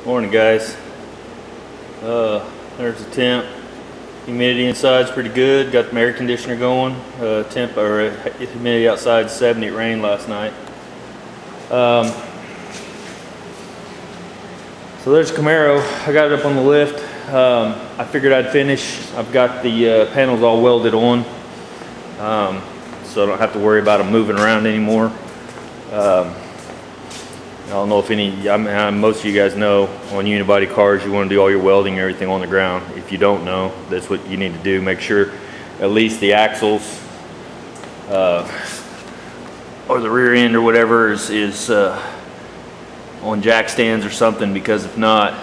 Morning, guys. There's the temp. Humidity inside's pretty good. Got the air conditioner going. Humidity outside 70. It rained last night. So there's Camaro. I got it up on the lift. I figured I'd finish. I've got the panels all welded on, so I don't have to worry about them moving around anymore. I don't know if most of you guys know, on unibody cars you want to do all your welding and everything on the ground. If you don't know, that's what you need to do. Make sure at least the axles or the rear end or whatever is on jack stands or something, because if not,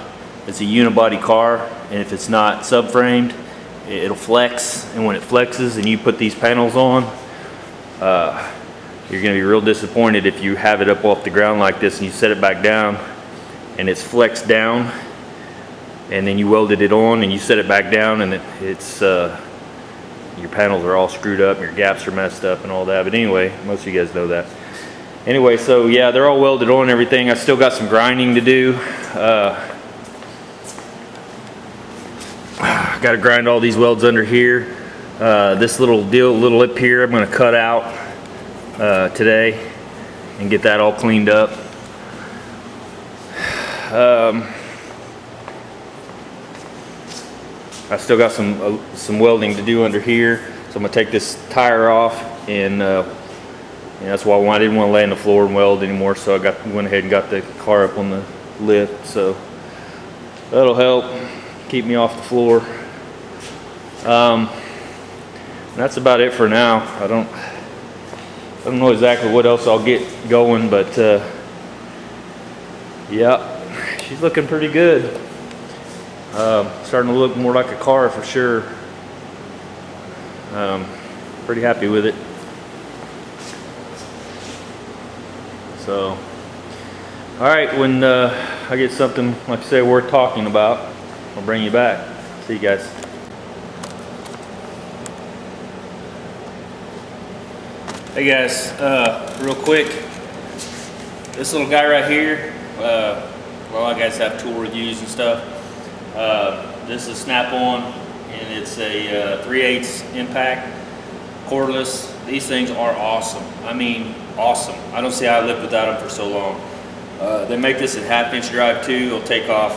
it's a unibody car, and if it's not subframed, it'll flex, and when it flexes and you put these panels on, you're going to be real disappointed if you have it up off the ground like this and you set it back down and it's flexed down, and then you welded it on and you set it back down and your panels are all screwed up and your gaps are messed up and all that. But anyway, most of you guys know that. Anyway, so yeah, they're all welded on and everything. I still got some grinding to do. Got to grind all these welds under here. This little lip here I'm going to cut out today and get that all cleaned up. I still got some welding to do under here, so I'm gonna take this tire off, and that's why I didn't want to lay on the floor and weld anymore. So I went ahead and got the car up on the lift, so that'll help keep me off the floor. That's about it for now. I don't know exactly what else I'll get going, but yeah, she's looking pretty good. Starting to look more like a car for sure. Pretty happy with it. So, all right, when I get something, like I say, worth talking about, I'll bring you back. See you guys. Hey guys, real quick, this little guy right here, well, I guys have tool reviews and stuff. This is Snap-on, and it's a 3/8 impact, cordless. These things are awesome. I mean, awesome. I don't see how I lived without them for so long. They make this at 1/2-inch drive too. It'll take off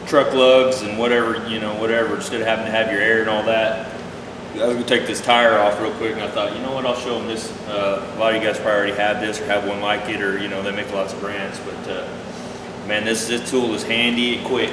truck lugs and whatever, instead of having to have your air and all that. I was gonna take this tire off real quick, and I thought, you know what, I'll show them this. A lot of you guys probably already have this or have one like it, or they make lots of brands, but man, this tool is handy and quick.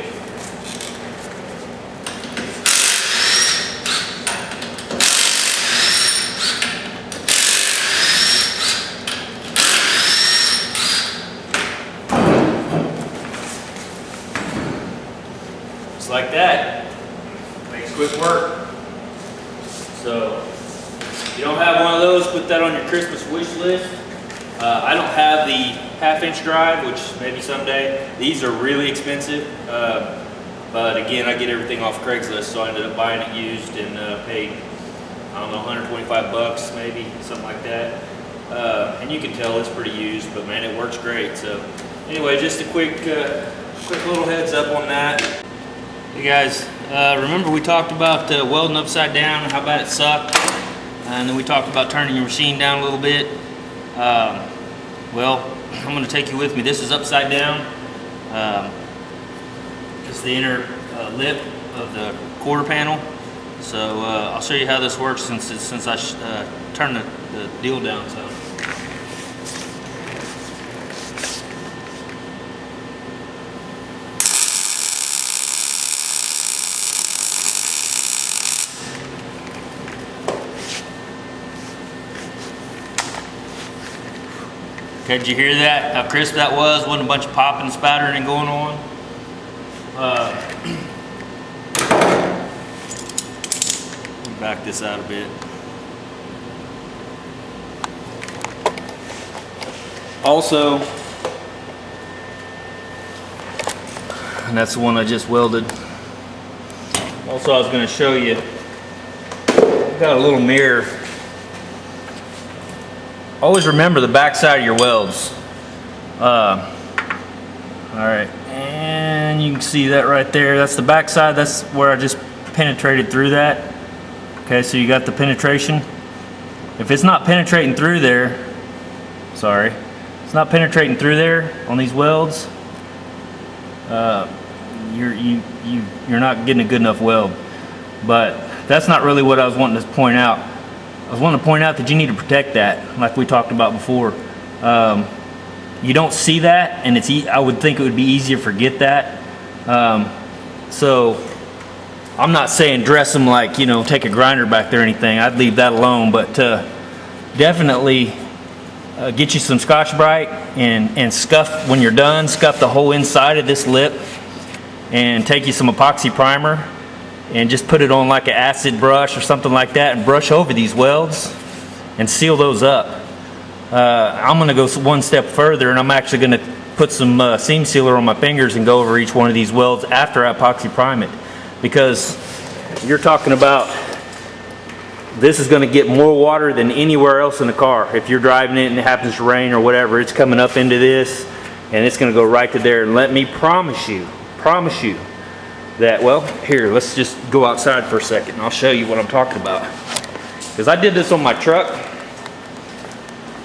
Just like that, makes quick work. So, if you don't have one of those, put that on your Christmas wish list. I don't have the 1/2-inch drive, which maybe someday. These are really expensive, but again, I get everything off Craigslist, so I ended up buying it used and paid, I don't know, 125 bucks maybe, something like that. And you can tell it's pretty used, but man, it works great. So anyway, just a quick little heads up on that. Hey guys, remember we talked about welding upside down and how bad it sucked, and then we talked about turning your machine down a little bit. Well, I'm going to take you with me. This is upside down. It's the inner lip of the quarter panel. So I'll show you how this works since I turned the deal down. So. Okay, did you hear that? How crisp that was? Wasn't a bunch of popping and spattering and going on. Back this out a bit. Also, and that's the one I just welded. Also, I was going to show you, I've got a little mirror. Always remember the back side of your welds. All right, and you can see that right there. That's the back side. That's where I just penetrated through that. Okay, so you got the penetration. If it's not penetrating through there, sorry, it's not penetrating through there on these welds, you're not getting a good enough weld. But that's not really what I was wanting to point out. I was wanting to point out that you need to protect that, like we talked about before. You don't see that, and I would think it would be easier to forget that. So I'm not saying dress them like, you know, take a grinder back there or anything. I'd leave that alone, but definitely get you some Scotch-Brite and scuff, when you're done, scuff the whole inside of this lip, and take you some epoxy primer and just put it on like an acid brush or something like that and brush over these welds and seal those up. I'm going to go one step further, and I'm actually going to put some seam sealer on my fingers and go over each one of these welds after I epoxy prime it, because you're talking about this is going to get more water than anywhere else in the car. If you're driving it and it happens to rain or whatever, it's coming up into this and it's going to go right to there. And let me promise you that, well, here, let's just go outside for a second and I'll show you what I'm talking about. Because I did this on my truck.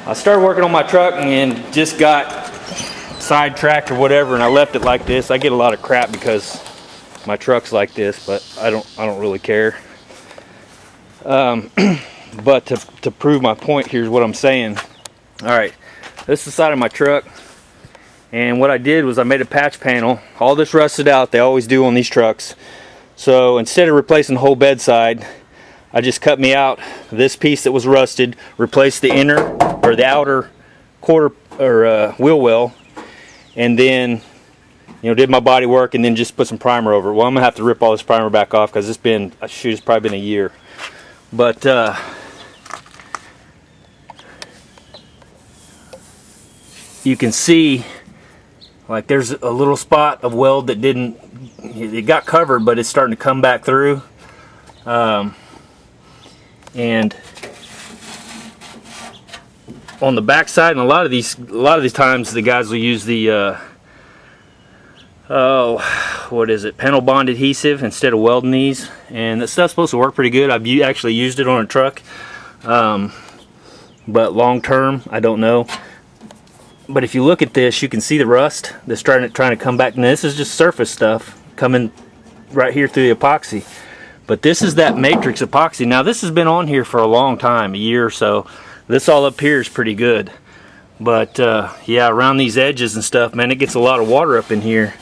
I started working on my truck and just got sidetracked or whatever, and I left it like this. I get a lot of crap because my truck's like this, but I don't really care. But to prove my point, here's what I'm saying. All right, this is the side of my truck, and what I did was I made a patch panel. All this rusted out. They always do on these trucks. So instead of replacing the whole bedside, I just cut me out this piece that was rusted, replaced the inner or the outer quarter or wheel well, and then, you know, did my body work and then just put some primer over it. Well, I'm gonna have to rip all this primer back off because it's probably been a year. But you can see, like, there's a little spot of weld that it got covered, but it's starting to come back through. And on the back side, and a lot of these times the guys will use the what is it, panel bond adhesive instead of welding these, and that stuff's supposed to work pretty good. I've actually used it on a truck, but long term I don't know. But if you look at this, you can see the rust that's trying to come back. And this is just surface stuff coming right here through the epoxy. But this is that matrix epoxy. Now this has been on here for a long time, a year or so. This all up here is pretty good. But yeah, around these edges and stuff, man, it gets a lot of water up in here.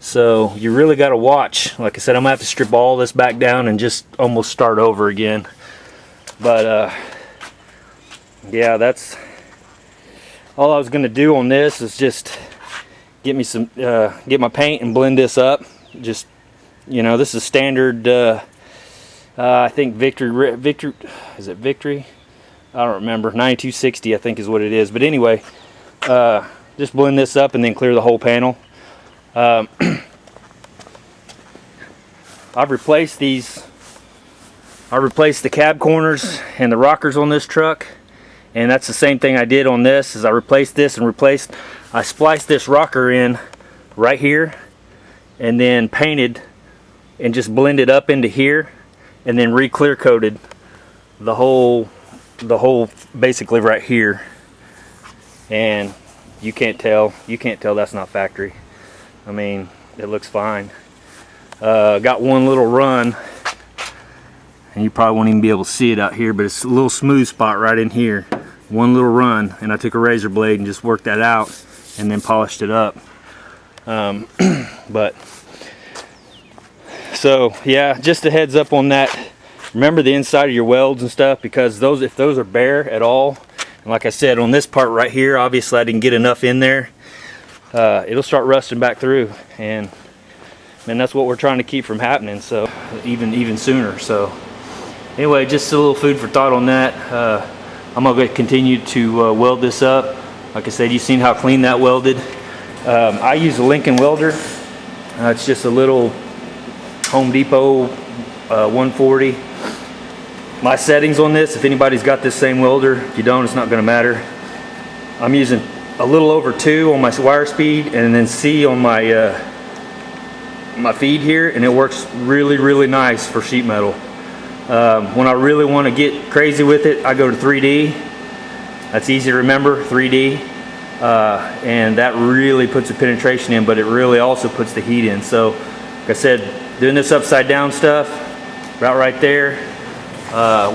So you really got to watch. Like I said, I'm gonna have to strip all this back down and just almost start over again. But yeah, that's all I was gonna do on this, is just get me some get my paint and blend this up. Just, you know, this is standard I think Victory, is it Victory? I don't remember. 9260 I think is what it is. But anyway, just blend this up and then clear the whole panel. I've replaced these. I replaced the cab corners and the rockers on this truck, and that's the same thing I did on this. Is I replaced this and I spliced this rocker in right here, and then painted and just blended up into here, and then re-clear coated the whole basically right here. And you can't tell that's not factory. I mean, it looks fine. Got one little run, and you probably won't even be able to see it out here, but it's a little smooth spot right in here. One little run, and I took a razor blade and just worked that out and then polished it up. But so yeah, just a heads up on that. Remember the inside of your welds and stuff, because if those are bare at all, and like I said, on this part right here, obviously I didn't get enough in there, it'll start rusting back through, and that's what we're trying to keep from happening, so even sooner. So anyway, just a little food for thought on that. I'm gonna continue to weld this up. Like I said, you've seen how clean that welded. I use a Lincoln welder. It's just a little Home Depot 140. My settings on this, if anybody's got this same welder, if you don't, it's not going to matter. I'm using a little over 2 on my wire speed, and then C on my my feed here, and it works really nice for sheet metal. When I really want to get crazy with it, I go to 3D. That's easy to remember, 3D. And that really puts the penetration in, but it really also puts the heat in. So, like I said, doing this upside down stuff, right there,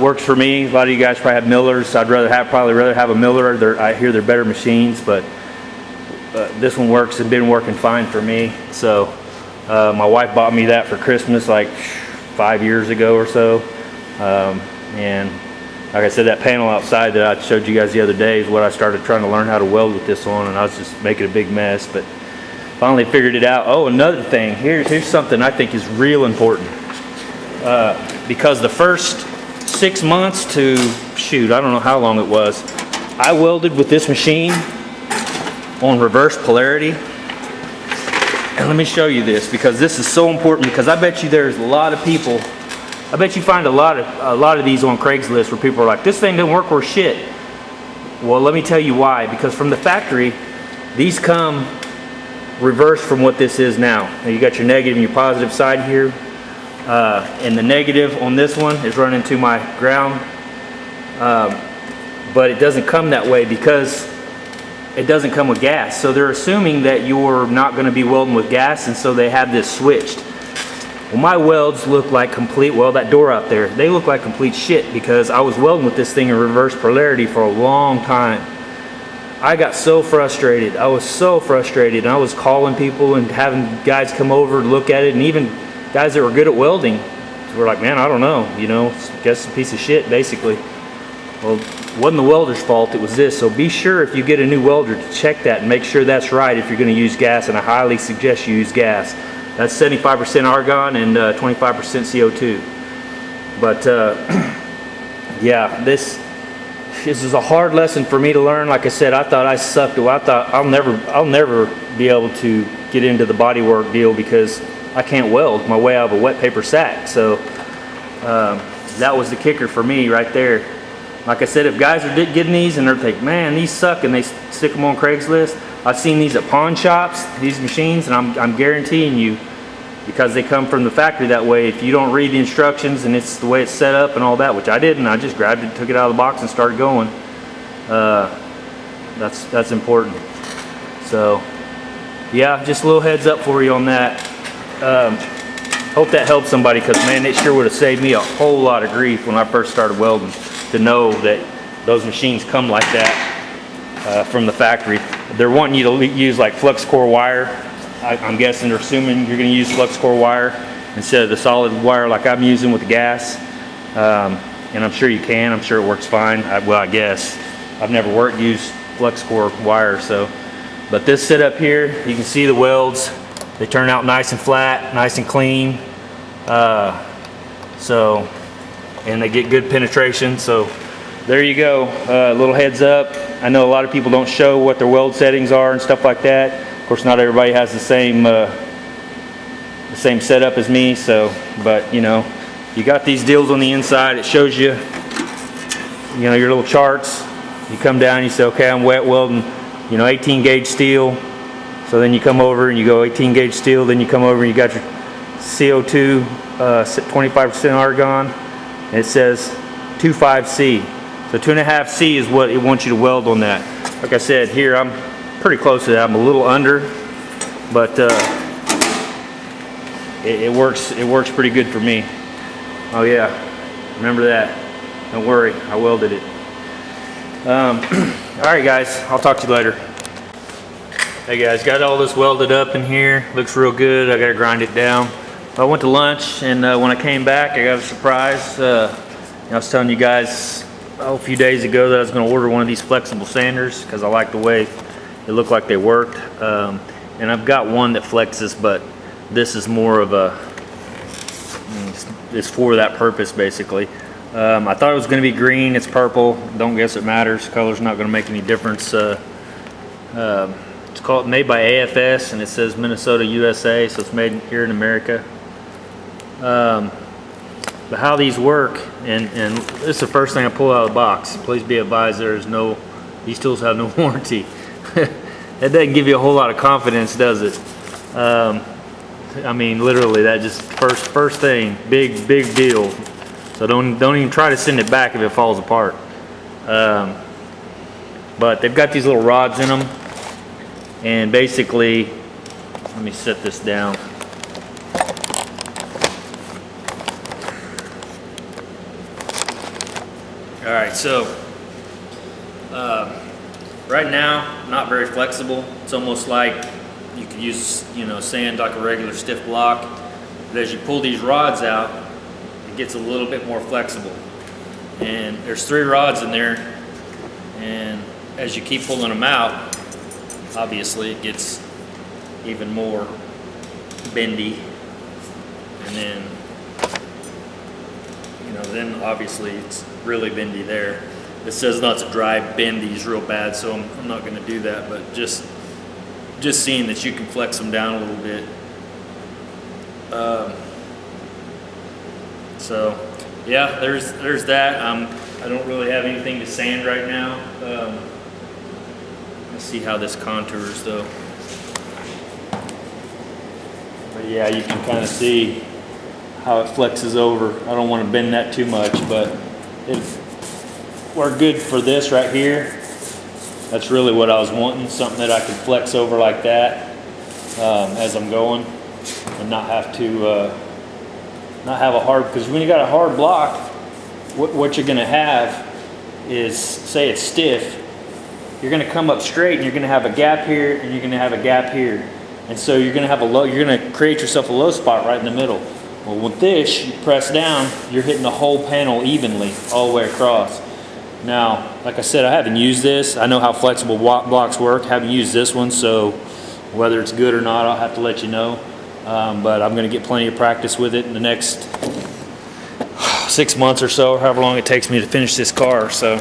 works for me. A lot of you guys probably have millers. I'd probably rather have a miller. I hear they're better machines, but this one works and been working fine for me. So, my wife bought me that for Christmas like 5 years ago or so. And like I said, that panel outside that I showed you guys the other day is what I started trying to learn how to weld with this on, and I was just making a big mess, but finally figured it out. Oh, another thing, here's something I think is real important. Because the first 6 months to, shoot, I don't know how long it was, I welded with this machine on reverse polarity. And let me show you this, because this is so important, because I bet you there's a lot of people, I bet you find a lot of these on Craigslist where people are like, this thing didn't work worth shit. Well, let me tell you why. Because from the factory, these come reversed from what this is now. Now you got your negative and your positive side here. And the negative on this one is running to my ground. But it doesn't come that way because it doesn't come with gas. So they're assuming that you're not going to be welding with gas, and so they have this switched. Well, my welds look like complete, well, that door out there, they look like complete shit because I was welding with this thing in reverse polarity for a long time. I got so frustrated. I was so frustrated, and I was calling people and having guys come over and look at it, and even guys that were good at welding were like, man, I don't know, you know, guess a piece of shit, basically. Well, it wasn't the welder's fault, it was this. So be sure if you get a new welder to check that and make sure that's right if you're going to use gas, and I highly suggest you use gas. That's 75% argon and 25% CO2. But yeah, this is a hard lesson for me to learn. Like I said, I thought I sucked. I thought I'll never be able to get into the bodywork deal because I can't weld my way out of a wet paper sack. So that was the kicker for me right there. Like I said, if guys are getting these and they're thinking, man, these suck, and they stick them on Craigslist, I've seen these at pawn shops, these machines, and I'm guaranteeing you, because they come from the factory that way, if you don't read the instructions and it's the way it's set up and all that, which I didn't, I just grabbed it, took it out of the box and started going. That's important. So yeah, just a little heads up for you on that. Hope that helped somebody, because man, it sure would have saved me a whole lot of grief when I first started welding, to know that those machines come like that from the factory. They're wanting you to use like flux core wire. I'm guessing they're assuming you're going to use flux core wire instead of the solid wire like I'm using with the gas. And I'm sure you can. I'm sure it works fine. Well, I guess. I've never used flux core wire. So, but this setup here, you can see the welds. They turn out nice and flat, nice and clean. And they get good penetration. So there you go. A little heads up. I know a lot of people don't show what their weld settings are and stuff like that. Of course, not everybody has the same setup as me. So, but you know, you got these deals on the inside. It shows you, you know, your little charts. You come down, you say, okay, I'm wet welding, you know, 18 gauge steel. So then you come over and you go 18 gauge steel. Then you come over and you got your CO2, 25% argon, and it says 2.5C. So 2.5C is what it wants you to weld on that. Like I said, here I'm pretty close to that. I'm a little under, but it works pretty good for me. Oh yeah, remember that. Don't worry, I welded it. All right, guys, I'll talk to you later. Hey guys, got all this welded up in here. Looks real good. I gotta grind it down. I went to lunch, and when I came back, I got a surprise. I was telling you guys a few days ago that I was going to order one of these flexible sanders because I like the way it looked like they worked. And I've got one that flexes, but this is more of a, it's for that purpose basically. I thought it was going to be green. It's purple. Don't guess it matters. Color's not going to make any difference. It's made by AFS, and it says Minnesota, USA, so it's made here in America. But how these work, and this is the first thing I pull out of the box. Please be advised, these tools have no warranty. that doesn't give you a whole lot of confidence, does it? I mean, literally, that just first thing, big deal. So don't even try to send it back if it falls apart. But they've got these little rods in them, and basically, let me set this down. All right, so right now, not very flexible. It's almost like you could use, sand like a regular stiff block. But as you pull these rods out, it gets a little bit more flexible. And there's 3 rods in there, and as you keep pulling them out, obviously it gets even more bendy. And then obviously it's really bendy there. It says not to drive bend these real bad, so I'm not going to do that, but just seeing that you can flex them down a little bit. So yeah, there's that. I don't really have anything to sand right now. Let's see how this contours though. But yeah, you can kind of see how it flexes over. I don't want to bend that too much, but we're good for this right here. That's really what I was wanting, something that I could flex over like that as I'm going, and not have to not have a hard, because when you got a hard block, what you're going to have is, say it's stiff, you're going to come up straight and you're going to have a gap here and you're going to have a gap here, and so you're going to have you're going to create yourself a low spot right in the middle. Well, with this, you press down, you're hitting the whole panel evenly all the way across. Now, like I said, I haven't used this. I know how flexible blocks work. I haven't used this one, so whether it's good or not, I'll have to let you know. But I'm going to get plenty of practice with it in the next 6 months or so, or however long it takes me to finish this car. So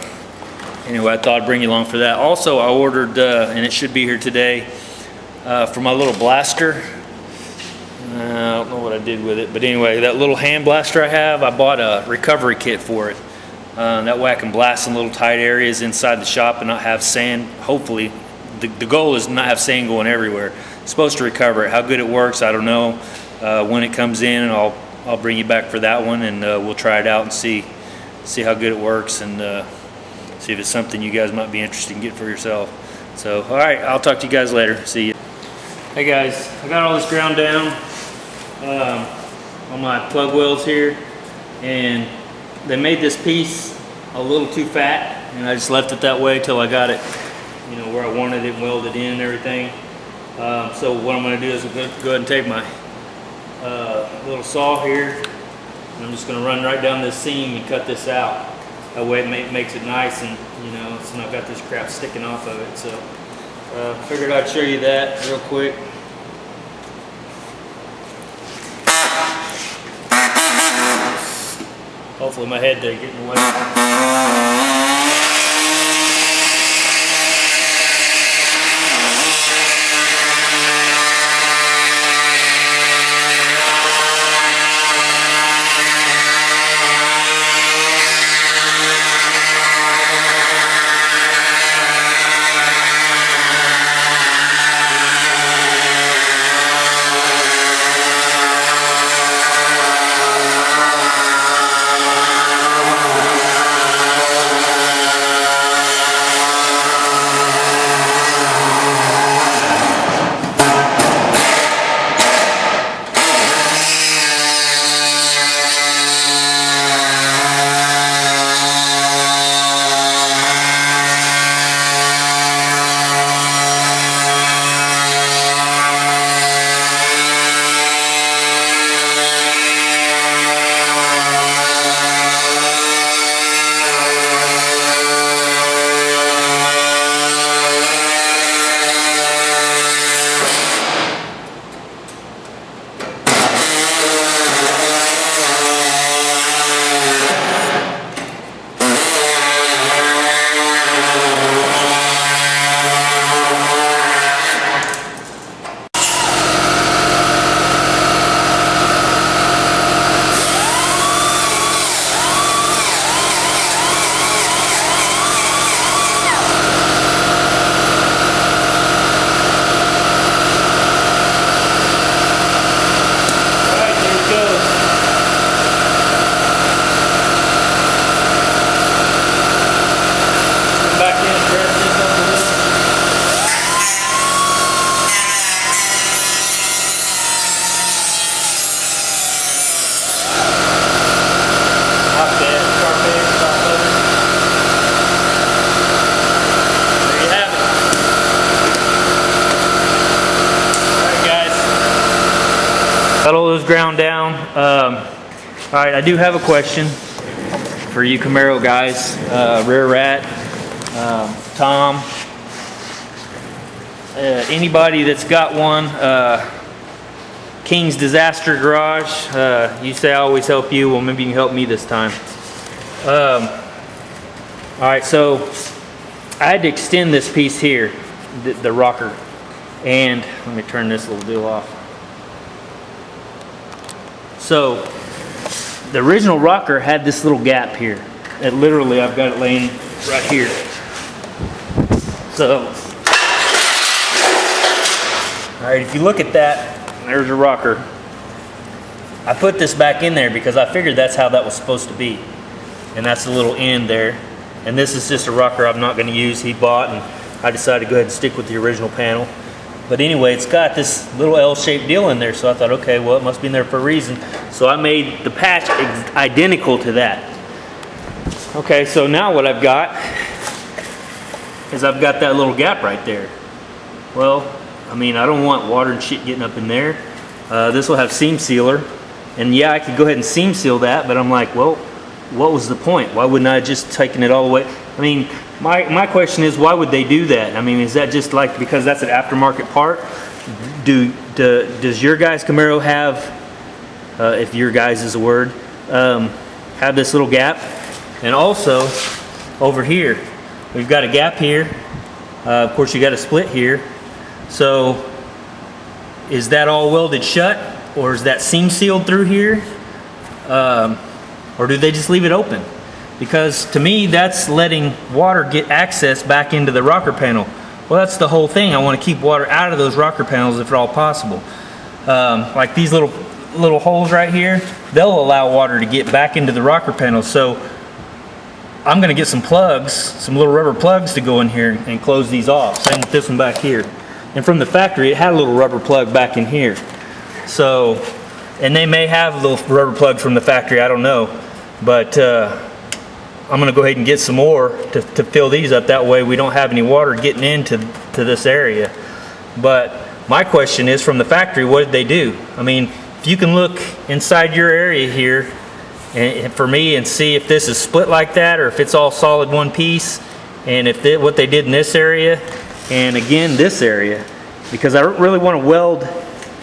anyway, I thought I'd bring you along for that. Also, I ordered, and it should be here today, for my little blaster. I don't know what I did with it, but anyway, that little hand blaster I have, I bought a recovery kit for it. That way I can blast in little tight areas inside the shop and not have sand. Hopefully, the goal is not have sand going everywhere. It's supposed to recover it. How good it works, I don't know. When it comes in, I'll bring you back for that one, and we'll try it out and see how good it works, and see if it's something you guys might be interested in getting for yourself. So, all right, I'll talk to you guys later. See you. Hey guys, I got all this ground down on my plug welds here, and they made this piece a little too fat, and I just left it that way till I got it, where I wanted it welded in and everything. So what I'm going to do is go ahead and take my little saw here, and I'm just going to run right down this seam and cut this out. That way it makes it nice, and it's not got this crap sticking off of it. So figured I'd show you that real quick. Hopefully my head didn't get in the way. Got all those ground down. All right, I do have a question for you Camaro guys, Rare Rat, Tom, anybody that's got one. King's Disaster Garage. You say I always help you. Well, maybe you can help me this time. All right, so I had to extend this piece here, the rocker, and let me turn this little deal off. So the original rocker had this little gap here. And literally, I've got it laying right here. So, all right, if you look at that, there's a rocker. I put this back in there because I figured that's how that was supposed to be. And that's the little end there. And this is just a rocker I'm not going to use. He bought, and I decided to go ahead and stick with the original panel. But anyway, it's got this little L-shaped deal in there, so I thought, okay, well, it must be in there for a reason. So I made the patch identical to that. Okay, so now what I've got is I've got that little gap right there. Well, I mean, I don't want water and shit getting up in there. This will have seam sealer. And yeah, I could go ahead and seam seal that, but I'm like, well, what was the point? Why wouldn't I have just taken it all the way? I mean, my question is, why would they do that? I mean, is that just like because that's an aftermarket part? Does your guys' Camaro have, if your guys is a word, have this little gap? And also, over here, we've got a gap here. Of course, you got a split here. So, is that all welded shut? Or is that seam sealed through here? Or do they just leave it open? Because to me, that's letting water get access back into the rocker panel. Well, that's the whole thing. I want to keep water out of those rocker panels if at all possible. Like these little holes right here, they'll allow water to get back into the rocker panel. So I'm going to get some plugs, some little rubber plugs to go in here and close these off. Same with this one back here. And from the factory, it had a little rubber plug back in here. So, and they may have a little rubber plug from the factory, I don't know. But I'm going to go ahead and get some more to fill these up. That way we don't have any water getting into this area. But my question is, from the factory, what did they do? I mean, if you can look inside your area here and for me and see if this is split like that or if it's all solid one piece, and if what they did in this area and again this area, because I really want to weld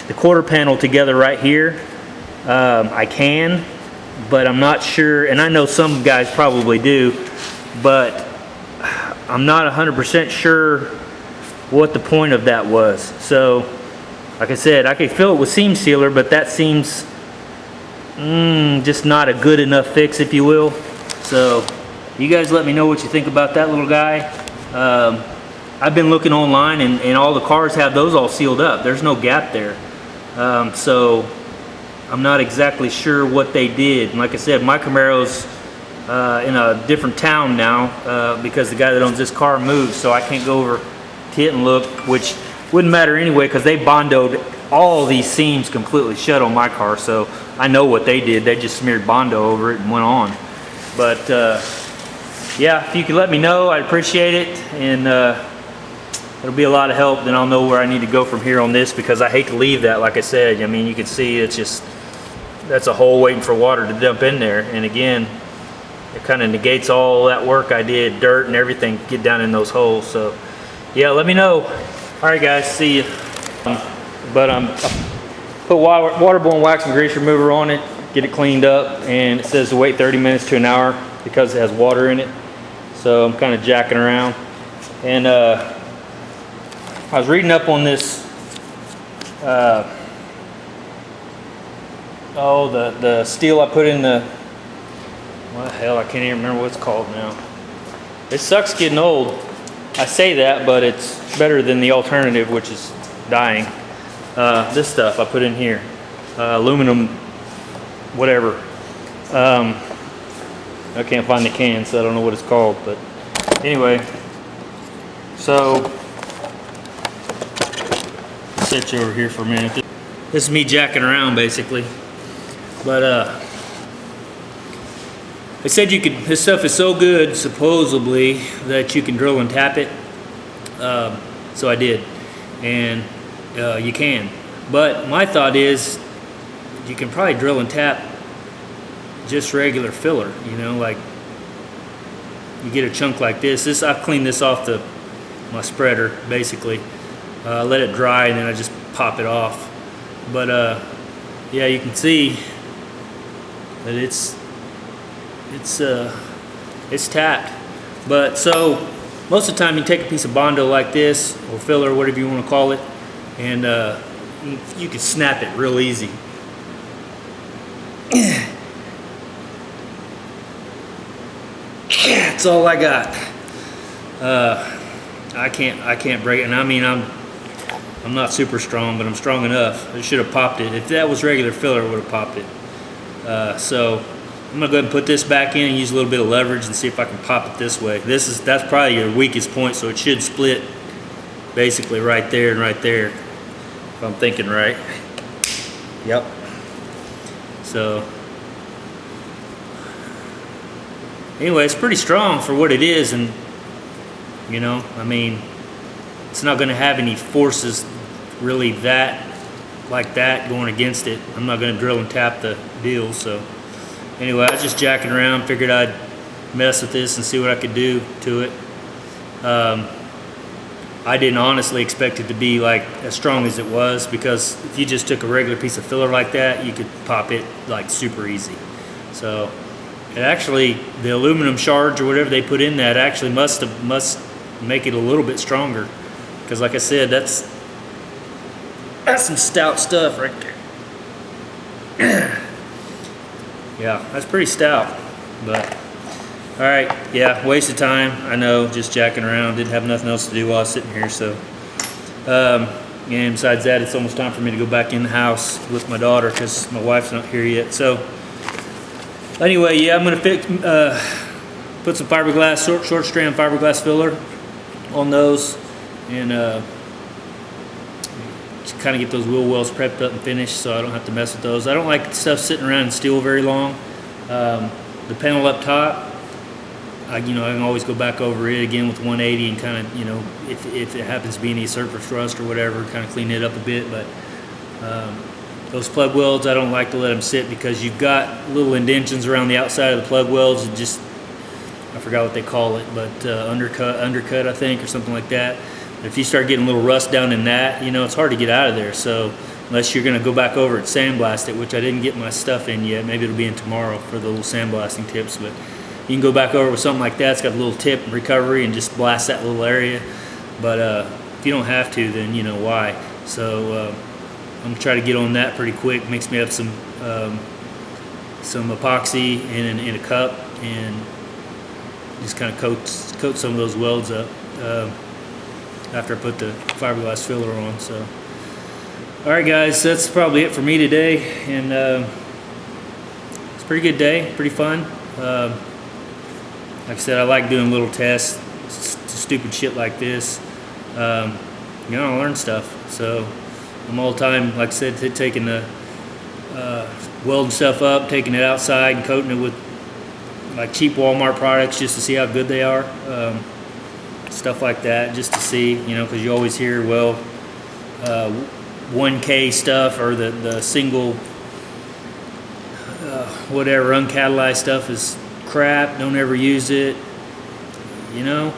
the quarter panel together right here. I can, but I'm not sure, and I know some guys probably do, but I'm not 100% sure what the point of that was. So, like I said, I could fill it with seam sealer, but that seems just not a good enough fix, if you will. So, you guys let me know what you think about that little guy. I've been looking online, and all the cars have those all sealed up. There's no gap there. So, I'm not exactly sure what they did. And like I said, my Camaro's in a different town now because the guy that owns this car moved, so I can't go over to it and look, which wouldn't matter anyway because they Bondoed all these seams completely shut on my car, so I know what they did. They just smeared Bondo over it and went on. But yeah, if you could let me know, I'd appreciate it, and it'll be a lot of help. Then I'll know where I need to go from here on this, because I hate to leave that. Like I said, I mean, you can see it's just, that's a hole waiting for water to dump in there. And again, it kind of negates all that work I did, dirt and everything, get down in those holes. So yeah, let me know. All right guys, see you. But put waterborne wax and grease remover on it, get it cleaned up, and it says to wait 30 minutes to an hour because it has water in it. So I'm kind of jacking around. And I was reading up on this, the steel I put in the, what the hell, I can't even remember what it's called now. It sucks getting old. I say that, but it's better than the alternative, which is dying. This stuff I put in here, aluminum, whatever. I can't find the can, so I don't know what it's called, but anyway, so set you over here for a minute. This is me jacking around basically, but they said you could, this stuff is so good supposedly that you can drill and tap it. So I did, and you can, but my thought is you can probably drill and tap just regular filler, you know, like you get a chunk like this. I've cleaned this off my spreader basically. Let it dry and then I just pop it off. But yeah, you can see that it's tapped. But so most of the time you take a piece of Bondo like this, or filler, whatever you want to call it, and you can snap it real easy. That's all I got. I can't break it, and I mean I'm not super strong, but I'm strong enough. It should have popped it. If that was regular filler, it would have popped it. So I'm gonna go ahead and put this back in and use a little bit of leverage and see if I can pop it this way. That's probably your weakest point, so it should split basically right there and right there, if I'm thinking right. Yep. So anyway, it's pretty strong for what it is, and you know, I mean, it's not going to have any forces really like that going against it. I'm not going to drill and tap the deal. So anyway, I was just jacking around, figured I'd mess with this and see what I could do to it. I didn't honestly expect it to be like as strong as it was, because if you just took a regular piece of filler like that, you could pop it like super easy. So it actually, the aluminum shards or whatever they put in that actually must make it a little bit stronger, because like I said, that's some stout stuff right there. Yeah, that's pretty stout. But all right, yeah, waste of time, I know, just jacking around, didn't have nothing else to do while I was sitting here. So and besides that, it's almost time for me to go back in the house with my daughter because my wife's not here yet. So anyway, yeah, I'm gonna put some fiberglass, short strand fiberglass filler on those, and just kind of get those wheel wells prepped up and finished so I don't have to mess with those. I don't like stuff sitting around in steel very long. The panel up top, I can always go back over it again with 180 and kind of, if it happens to be any surface rust or whatever, kind of clean it up a bit. But those plug welds, I don't like to let them sit, because you've got little indentions around the outside of the plug welds, and just, I forgot what they call it, but undercut I think, or something like that. If you start getting a little rust down in that, it's hard to get out of there. So unless you're going to go back over it, sandblast it, which I didn't get my stuff in yet. Maybe it'll be in tomorrow for the little sandblasting tips. But you can go back over with something like that. It's got a little tip and recovery, and just blast that little area. But if you don't have to, then you know why. So I'm going to try to get on that pretty quick. Mix me up some epoxy in a cup, and just kind of coat some of those welds up after I put the fiberglass filler on. So all right guys, that's probably it for me today, and it's a pretty good day, pretty fun. Like I said, I like doing little tests, stupid shit like this. I learn stuff. So I'm all the time, like I said, taking the welding stuff up, taking it outside and coating it with like cheap Walmart products just to see how good they are. Stuff like that, just to see, because you always hear, well, 1K stuff, or the single whatever uncatalyzed stuff is crap, don't ever use it.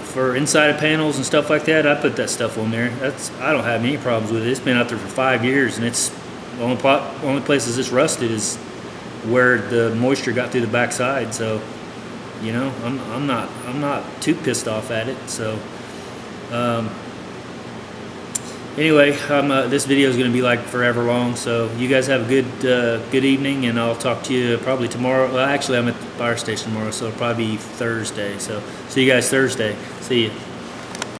For inside of panels and stuff like that, I put that stuff on there. I don't have any problems with it. It's been out there for 5 years, and it's the only places it's rusted is where the moisture got through the backside. So I'm not too pissed off at it. So anyway, this video is going to be like forever long. So you guys have a good evening, and I'll talk to you probably tomorrow. Well, actually, I'm at the fire station tomorrow, so it'll probably be Thursday. So see you guys Thursday. See you.